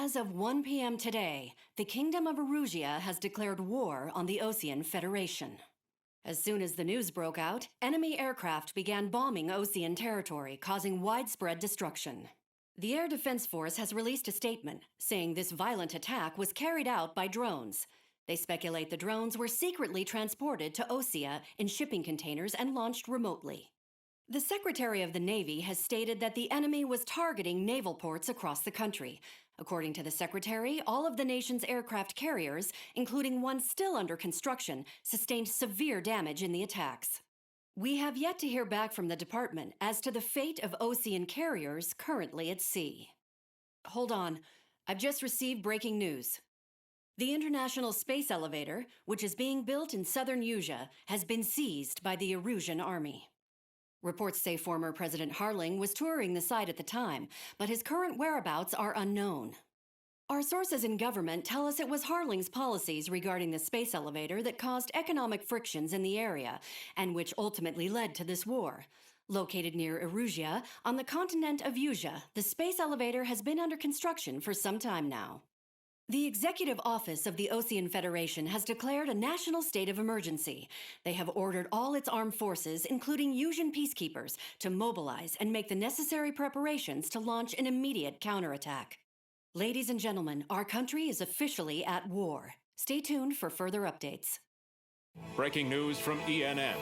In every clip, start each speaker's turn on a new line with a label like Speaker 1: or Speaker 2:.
Speaker 1: As of 1 p.m. today, the Kingdom of Erusia has declared war on the Osean Federation. As soon as the news broke out, enemy aircraft began bombing Osean territory, causing widespread destruction. The Air Defense Force has released a statement saying this violent attack was carried out by drones. They speculate the drones were secretly transported to Osea in shipping containers and launched remotely. The Secretary of the Navy has stated that the enemy was targeting naval ports across the country. According to the Secretary, all of the nation's aircraft carriers, including one still under construction, sustained severe damage in the attacks. We have yet to hear back from the department as to the fate of Osean carriers currently at sea. Hold on, I've just received breaking news. The International Space Elevator, which is being built in southern Erusia, has been seized by the Erusian army. Reports say former President Harling was touring the site at the time, but his current whereabouts are unknown. Our sources in government tell us it was Harling's policies regarding the space elevator that caused economic frictions in the area, and which ultimately led to this war. Located near Erusia, on the continent of Erusia, the space elevator has been under construction for some time now. The Executive Office of the Osean Federation has declared a national state of emergency. They have ordered all its armed forces, including Erusian peacekeepers, to mobilize and make the necessary preparations to launch an immediate counterattack. Ladies and gentlemen, our country is officially at war. Stay tuned for further updates.
Speaker 2: Breaking news from ENN.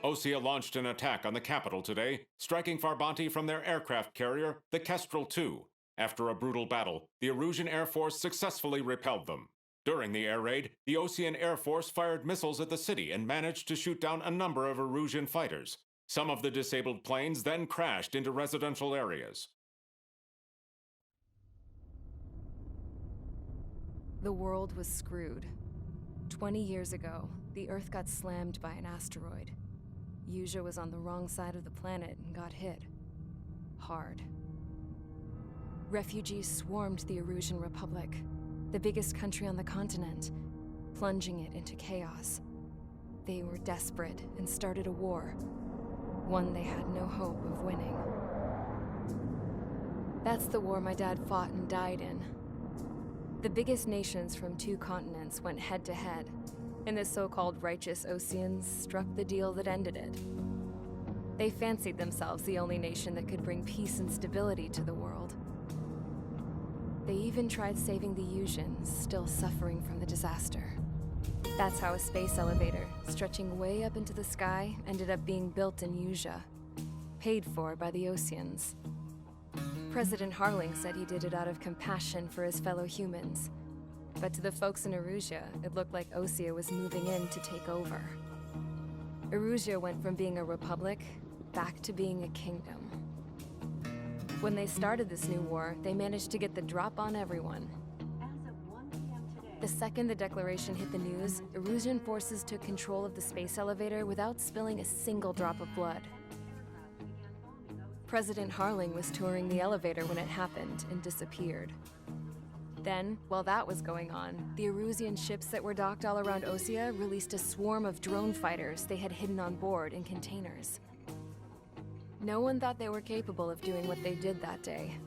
Speaker 2: Osea launched an attack on the capital today, striking Farbanti from their aircraft carrier, the Kestrel II. After a brutal battle, the Erusian Air Force successfully repelled them. During the air raid, the Osean Air Force fired missiles at the city and managed to shoot down a number of Erusian fighters. Some of the disabled planes then crashed into residential areas.
Speaker 3: The world was screwed. 20 years ago, the Earth got slammed by an asteroid. Erusia was on the wrong side of the planet and got hit. Hard. Refugees swarmed the Erusian Republic, the biggest country on the continent, plunging it into chaos. They were desperate and started a war, one they had no hope of winning. That's the war my dad fought and died in. The biggest nations from 2 continents went head-to-head, and the so-called righteous Oseans struck the deal that ended it. They fancied themselves the only nation that could bring peace and stability to the world. They even tried saving the Erusians, still suffering from the disaster. That's how a space elevator, stretching way up into the sky, ended up being built in Erusia, paid for by the Oseans. President Harling said he did it out of compassion for his fellow humans. But to the folks in Erusia, it looked like Osea was moving in to take over. Erusia went from being a republic back to being a kingdom. When they started this new war, they managed to get the drop on everyone.
Speaker 1: As of 1 p.m. today,
Speaker 3: The second the declaration hit the news, Erusian forces took control of the space elevator without spilling a single drop of blood. President Harling was touring the elevator when it happened and disappeared. Then, while that was going on, the Erusian ships that were docked all around Osea released a swarm of drone fighters they had hidden on board in containers. No one thought they were capable of doing what they did that day.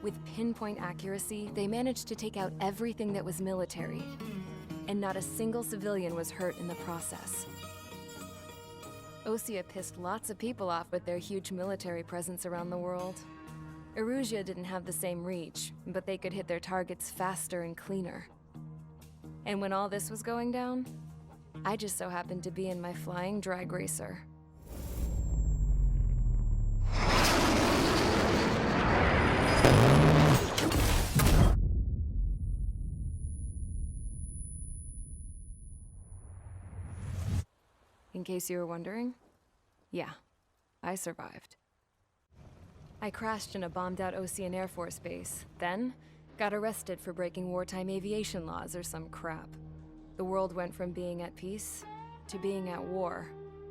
Speaker 3: With pinpoint accuracy, they managed to take out everything that was military, and not a single civilian was hurt in the process. Osea pissed lots of people off with their huge military presence around the world. Erusia didn't have the same reach, but they could hit their targets faster and cleaner. And when all this was going down, I just so happened to be in my flying drag racer. In case you were wondering, yeah, I survived. I crashed in a bombed-out Osean Air Force base, then got arrested for breaking wartime aviation laws or some crap. The world went from being at peace to being at war,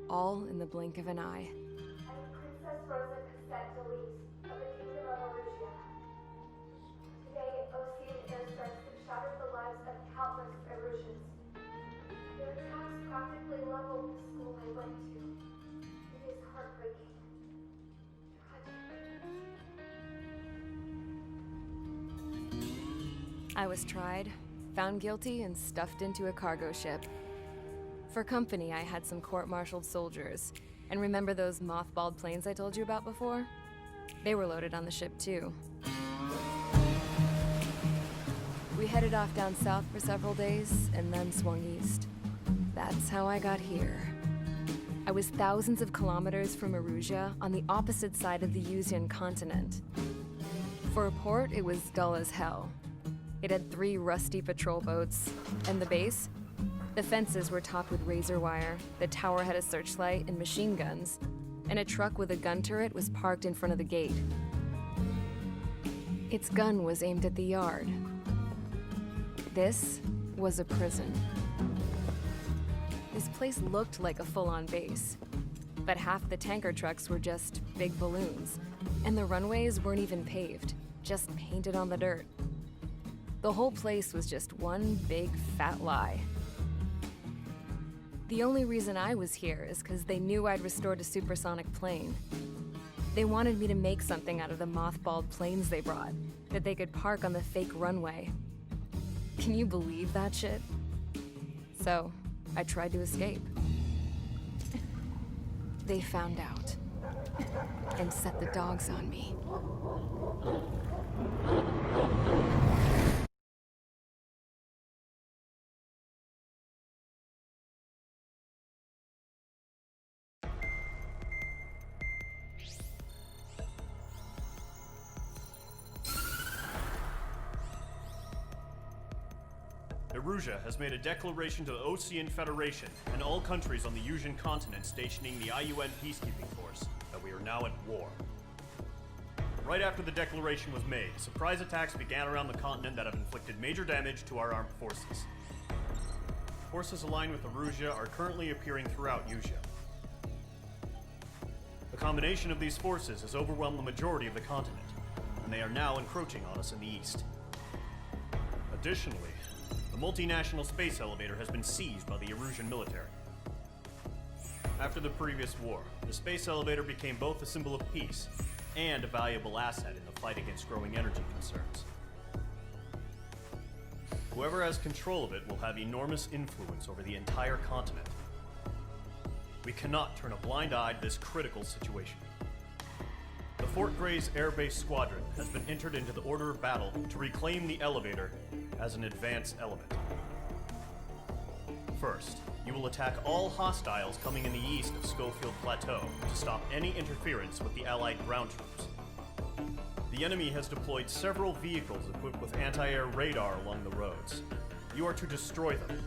Speaker 3: all in the blink of an eye.
Speaker 4: Princess Rosa Cassette Delise of the Kingdom of Erusia. Today, Osean airstrikes have shattered the lives of countless Erusians. Their attacks practically leveled the school I went to. It is heartbreaking. Tragic.
Speaker 3: I was tried, found guilty, and stuffed into a cargo ship. For company, I had some court-martialed soldiers. And remember those mothballed planes I told you about before? They were loaded on the ship too. We headed off down south for several days, and then swung east. That's how I got here. I was thousands of kilometers from Erusia, on the opposite side of the Yuzian continent. For a port, it was dull as hell. It had 3 rusty patrol boats, and the base? The fences were topped with razor wire, the tower had a searchlight and machine guns, and a truck with a gun turret was parked in front of the gate. Its gun was aimed at the yard. This was a prison. This place looked like a full-on base, but half the tanker trucks were just big balloons, and the runways weren't even paved, just painted on the dirt. The whole place was just one big fat lie. The only reason I was here is because they knew I'd restored a supersonic plane. They wanted me to make something out of the mothballed planes they brought, that they could park on the fake runway. Can you believe that shit? So, I tried to escape. They found out, and set the dogs on me.
Speaker 5: Erusia has made a declaration to the Ocean Federation and all countries on the Yuzian continent stationing the IUN peacekeeping force that we are now at war. Right after the declaration was made, surprise attacks began around the continent that have inflicted major damage to our armed forces. Forces aligned with Erusia are currently appearing throughout Yusia. The combination of these forces has overwhelmed the majority of the continent, and they are now encroaching on us in the east. Additionally, the multinational space elevator has been seized by the Erusian military. After the previous war, the space elevator became both a symbol of peace and a valuable asset in the fight against growing energy concerns. Whoever has control of it will have enormous influence over the entire continent. We cannot turn a blind eye to this critical situation. The Fort Gray's Air Base Squadron has been entered into the order of battle to reclaim the elevator as an advance element. First, you will attack all hostiles coming in the east of Schofield Plateau to stop any interference with the Allied ground troops. The enemy has deployed several vehicles equipped with anti-air radar along the roads. You are to destroy them.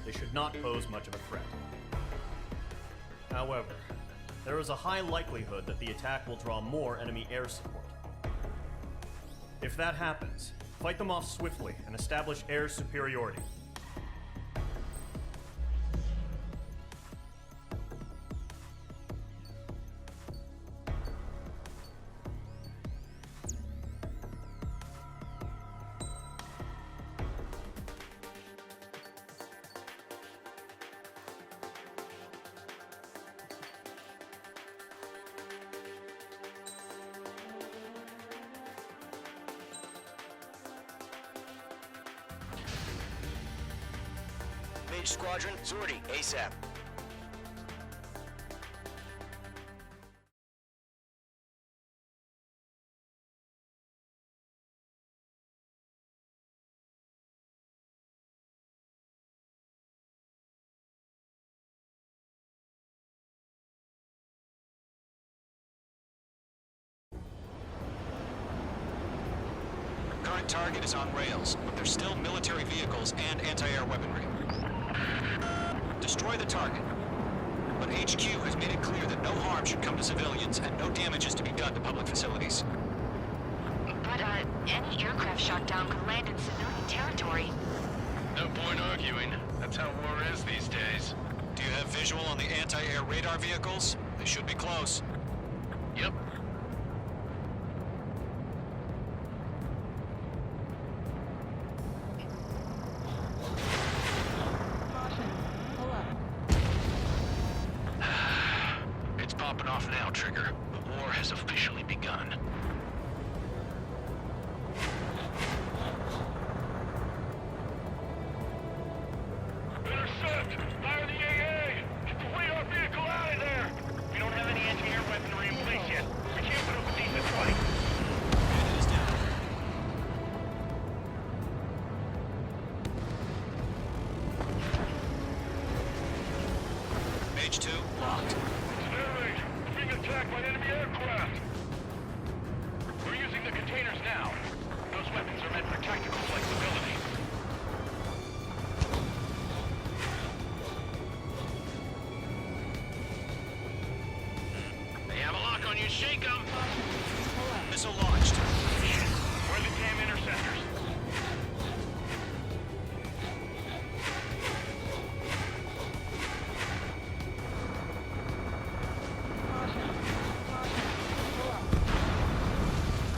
Speaker 5: They should not pose much of a threat. However, there is a high likelihood that the attack will draw more enemy air support. If that happens, fight them off swiftly and establish air superiority.
Speaker 6: Mage Squadron, Zordi, ASAP. Current target is on rails, but there's still military vehicles and anti-air weaponry. Destroy the target. But HQ has made it clear that no harm should come to civilians and no damage is to be done to public facilities.
Speaker 7: But, any aircraft shot down could land in civilian territory.
Speaker 8: No point arguing. That's how war is these days.
Speaker 6: Do you have visual on the anti-air radar vehicles? They should be close.
Speaker 8: Yep. It's popping off now, Trigger. The war has officially begun. shake 'em!
Speaker 6: Missile launched.
Speaker 8: Where are the damn interceptors?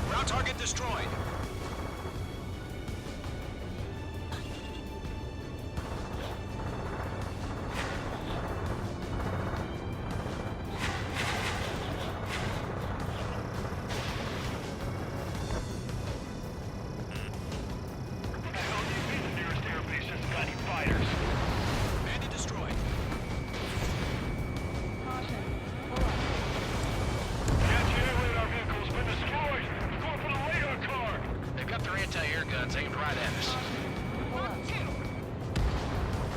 Speaker 6: Ground target destroyed. Bandit destroyed.
Speaker 8: Anti-radar vehicle's been destroyed! They're going for the radar car! They've got their anti-air guns aimed right at us.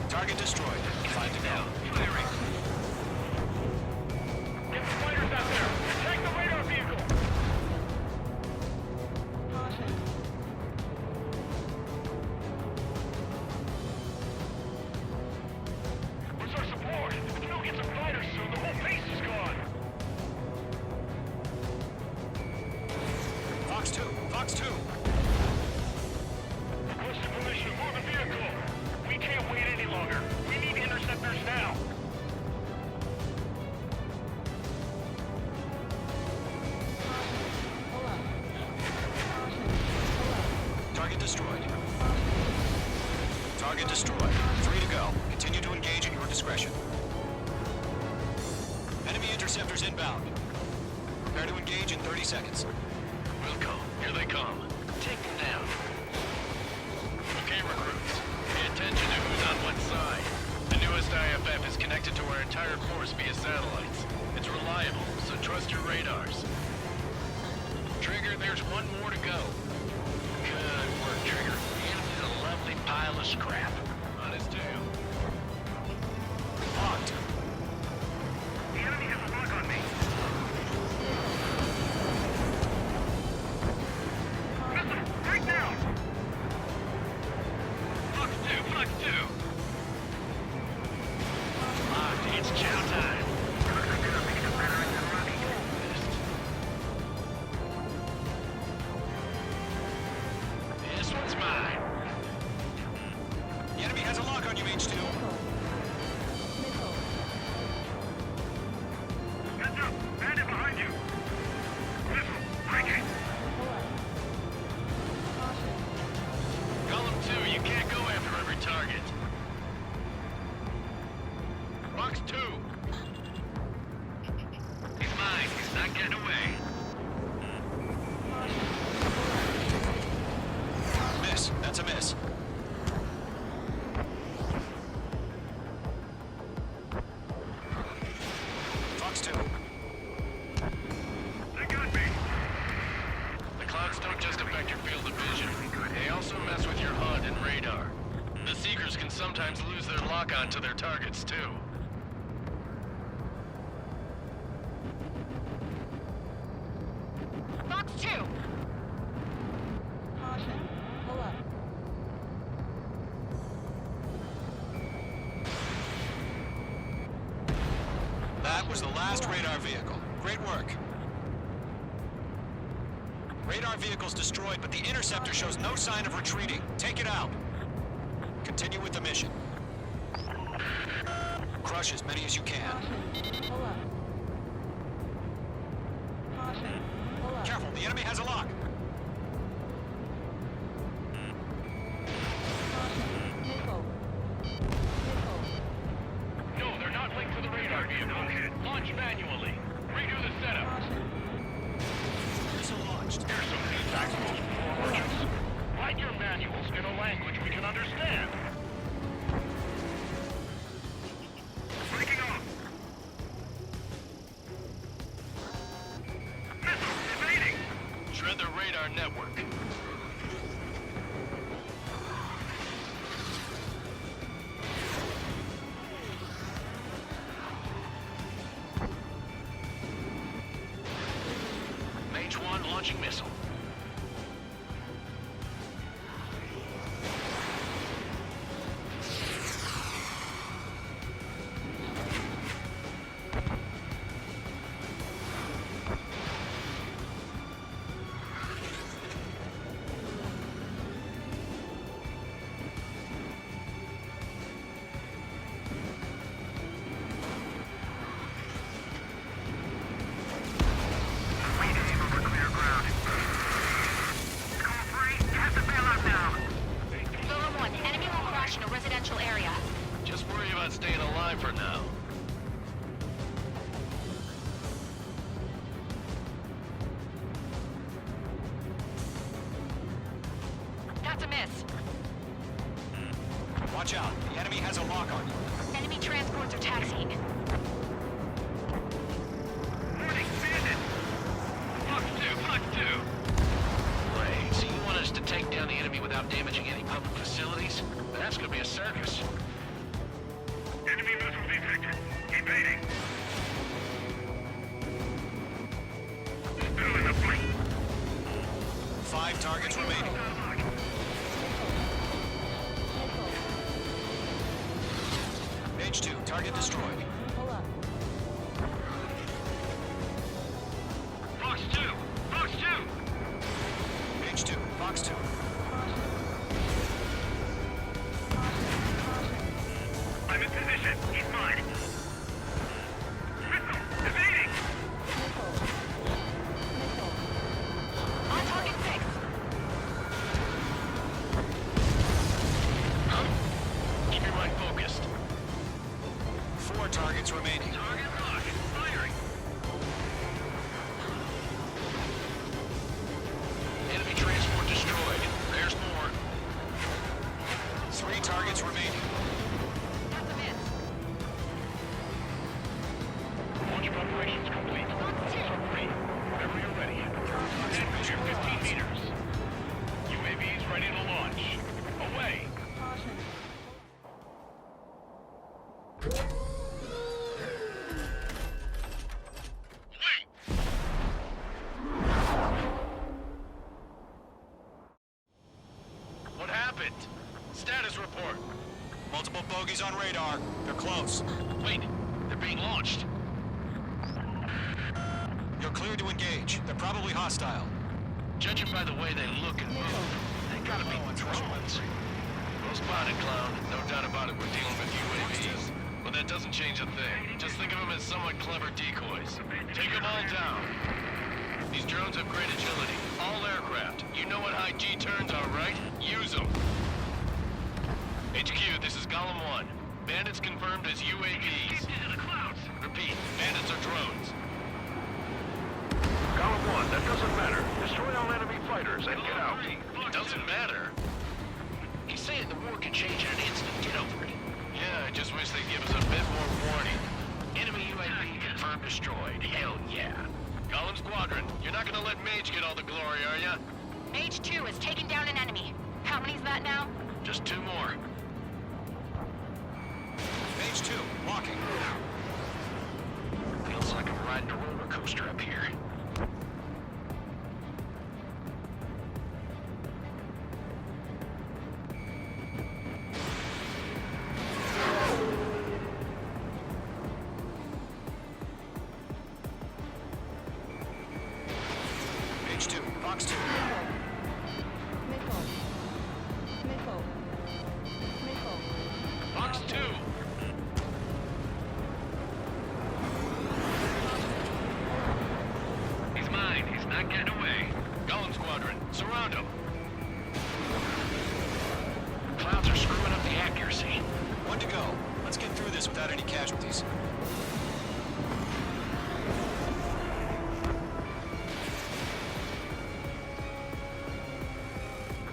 Speaker 6: Target destroyed. Find it now.
Speaker 8: Firing! Get the fighters out there! Attack the radar vehicle! Where's our support? If we don't get some fighters soon, the whole base is gone!
Speaker 6: Fox 2. Fox 2.
Speaker 8: Requesting permission to move the vehicle! We can't wait any longer! We need interceptors now!
Speaker 6: Target destroyed. Target destroyed. 3 to go. Continue to engage at your discretion. Enemy interceptors inbound. Prepare to engage in 30 seconds.
Speaker 8: Wilco, here they come. Take them down. Okay, recruits. Pay attention to who's on what side. The newest IFF is connected to our entire force via satellites. It's reliable, so trust your radars. Trigger, there's one more to go. Good work, Trigger. Into a lovely pile of scrap. On his tail.
Speaker 6: Locked.
Speaker 8: The enemy has a lock on me. Missile, right now! Fox 2, Fox 2! Locked, it's chow time. This one's mine.
Speaker 6: The enemy has a lock on you, H2.
Speaker 8: Heads up! Bandit behind you! Missile, break it! Column 2, you can't go after every target. Fox 2! He's mine. He's not getting away.
Speaker 6: Miss. That's a miss. Fox 2.
Speaker 8: They got me! The clouds don't just affect your field of vision. They also mess with your HUD and radar. The Seekers can sometimes lose their lock-on to their targets, too.
Speaker 7: Fox 2!
Speaker 6: That was the last radar vehicle. Great work. Radar vehicle's destroyed, but the interceptor shows no sign of retreating. Take it out. Continue with the mission. Crush as many as you can. Careful, the enemy has a lock.
Speaker 8: No, they're not linked to the radar vehicle. Launch manually. Redo the setup.
Speaker 6: Missile launched.
Speaker 8: Here's some feedback from those poor merchants. Write your manuals in a language we can understand. Breaking off. Missile evading. Shred the radar network. Mage 1 launching missile.
Speaker 6: Watch out. The enemy has a lock on you.
Speaker 7: Enemy transports are taxiing.
Speaker 8: Warning, bandit! Fox 2! Wait, so you want us to take down the enemy without damaging any public facilities? That's gonna be a circus. Enemy missile detected. Evading. Still in the fight.
Speaker 6: 5 targets remaining. H2, target destroyed.
Speaker 8: Fox 2! Fox 2!
Speaker 6: H2, Fox 2.
Speaker 8: I'm in position. He's mine. Missile! Evading!
Speaker 7: On target 6.
Speaker 8: Huh? Keep your mind focused.
Speaker 6: 4 targets remaining.
Speaker 8: Target lock. Firing. Enemy transport destroyed. There's more.
Speaker 6: 3 targets remaining.
Speaker 7: That's a miss.
Speaker 8: Launch preparations complete. Whenever you're ready. Atmosphere 15 meters. UAVs ready to launch. Away. Wait! What happened? Status report.
Speaker 6: Multiple bogeys on radar. They're close.
Speaker 8: Wait, they're being launched.
Speaker 6: You're cleared to engage. They're probably hostile.
Speaker 8: Judging by the way they look and move, they gotta be drones. Well spotted, clown. No doubt about it, we're dealing with UAVs. But that doesn't change a thing. Just think of them as somewhat clever decoys. Take them all down. These drones have great agility. All aircraft. You know what high G turns are, right? Use them. HQ, this is Golem 1. Bandits confirmed as UAVs. Repeat, bandits are drones. Golem 1, that doesn't matter. Destroy all enemy fighters and get out. Doesn't matter? He's saying the war can change in an instant. Get over it. Yeah, I just wish they'd give us a bit more warning. Enemy UAV confirmed destroyed. Hell yeah. Golem Squadron, you're not gonna let Mage get all the glory, are ya?
Speaker 7: H2 has taken down an enemy. How many's that now?
Speaker 8: Just 2 more.
Speaker 6: H2, walking.
Speaker 8: Feels like I'm riding a roller coaster up here.
Speaker 6: H2, Fox 2.
Speaker 8: Fox 2! He's mine. He's not getting away. Golem Squadron, surround him. Clouds are screwing up the accuracy.
Speaker 6: 1 to go. Let's get through this without any casualties.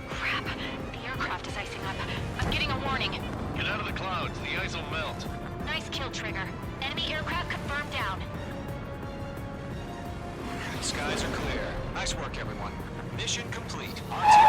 Speaker 7: Crap. The aircraft is icing up. I'm getting a warning.
Speaker 8: Get out of the clouds. The ice will melt.
Speaker 7: Nice kill, Trigger. Enemy aircraft confirmed down.
Speaker 6: Skies are clear. Nice work, everyone. Mission complete. RTO